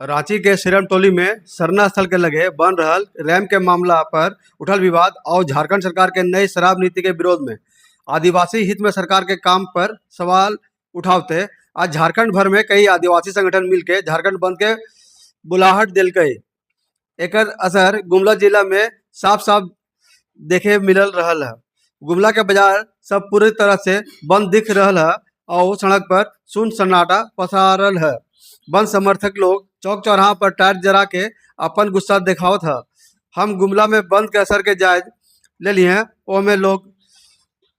रांची के सिरमटोली में सरना स्थल के लगे बन रहल रैंप के मामला पर उठल विवाद और झारखंड सरकार के नई शराब नीति के विरोध में आदिवासी हित में सरकार के काम पर सवाल उठावते आज झारखंड भर में कई आदिवासी संगठन मिलके झारखंड बंद के बुलाहट दिलकई। एकर असर गुमला जिला में साफ साफ देखे मिलल रहल है। गुमला के बाजार सब पूरी तरह से बंद दिख रहल है और सड़क पर सुन सन्नाटा पसारल है। बंद समर्थक लोग चौक चौराहा पर टायर जरा के अपन गुस्सा दिखावत है। हम गुमला में बंद के असर के जायज ले लिए हैं। ओमे लोग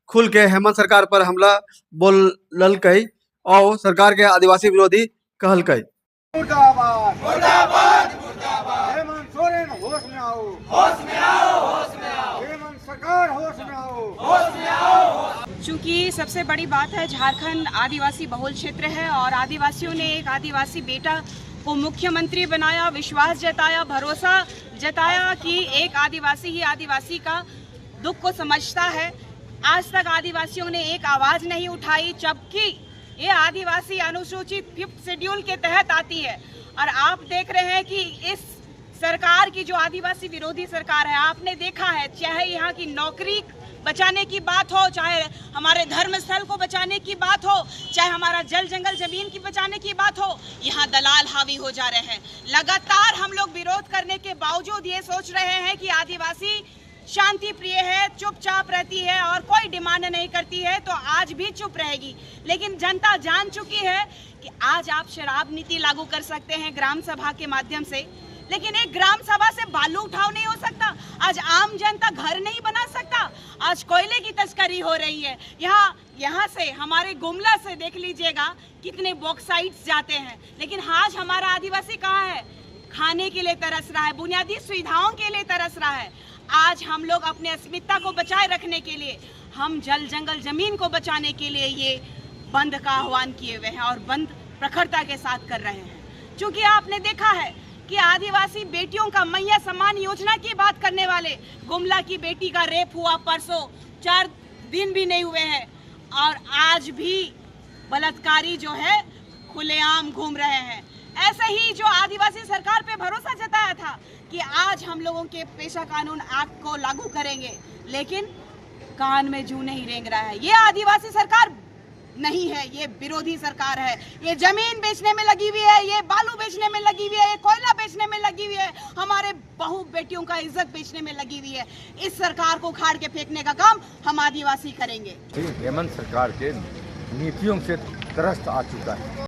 खुल के हेमंत सरकार पर हमला बोललकई और सरकार के आदिवासी विरोधी कहलकई। मुर्दाबाद मुर्दाबाद मुर्दाबाद। हेमंत सोरेन होश में आओ, होश में आओ, होश में आओ। हेमंत सरकार होश में आओ, होश में आओ। चूँकि सबसे बड़ी बात है झारखंड आदिवासी बहुल क्षेत्र है और आदिवासियों ने एक आदिवासी बेटा को मुख्यमंत्री बनाया, विश्वास जताया, भरोसा जताया कि एक आदिवासी ही आदिवासी का दुख को समझता है। आज तक आदिवासियों ने एक आवाज नहीं उठाई, जबकि ये आदिवासी अनुसूचित 5th शेड्यूल के तहत आती है। और आप देख रहे हैं कि इस सरकार की जो आदिवासी विरोधी सरकार है, आपने देखा है, चाहे यहाँ की नौकरी बचाने की बात हो, चाहे हमारे धर्म स्थल को बचाने की बात हो, चाहे हमारा जल जंगल जमीन की बचाने की बात हो, यहाँ दलाल हावी हो जा रहे हैं। लगातार हम लोग विरोध करने के बावजूद ये सोच रहे हैं कि आदिवासी शांति प्रिय है, चुपचाप रहती है और कोई डिमांड नहीं करती है, तो आज भी चुप रहेगी। लेकिन जनता जान चुकी है कि आज आप शराब नीति लागू कर सकते हैं ग्राम सभा के माध्यम से, लेकिन एक ग्राम सभा से बालू उठाव नहीं हो सकता। आज आम जनता घर नहीं बना सकता। आज कोयले की तस्करी हो रही है। यहाँ से हमारे गुमला से देख लीजिएगा कितने बॉक्साइट्स जाते हैं, लेकिन आज हमारा आदिवासी कहाँ है? खाने के लिए तरस रहा है, बुनियादी सुविधाओं के लिए तरस रहा है। आज हम लोग अपने अस्मिता को बचाए रखने के लिए, हम जल जंगल जमीन को बचाने के लिए ये बंद का आह्वान किए हुए हैं और बंद प्रखरता के साथ कर रहे हैं। क्योंकि आपने देखा है कि आदिवासी बेटियों का मैया सम्मान योजना की बात करने वाले, गुमला की बेटी का रेप हुआ परसों, 4 दिन भी नहीं हुए हैं और आज भी बलात्कारी जो है खुलेआम घूम रहे हैं। ऐसे ही जो आदिवासी सरकार पे भरोसा जताया था कि आज हम लोगों के पेशा कानून एक्ट को लागू करेंगे, लेकिन कान में जू नहीं रेंग रहा है। ये आदिवासी सरकार नहीं है, ये विरोधी सरकार है। ये जमीन बेचने में लगी हुई है, ये बालू बेचने में लगी हुई है, ये कोयला बेचने में लगी हुई है, हमारे बहू बेटियों का इज्जत बेचने में लगी हुई है। इस सरकार को उखाड़ के फेंकने का काम हम आदिवासी करेंगे। हेमंत सरकार के नीतियों से त्रस्त आ चुका है।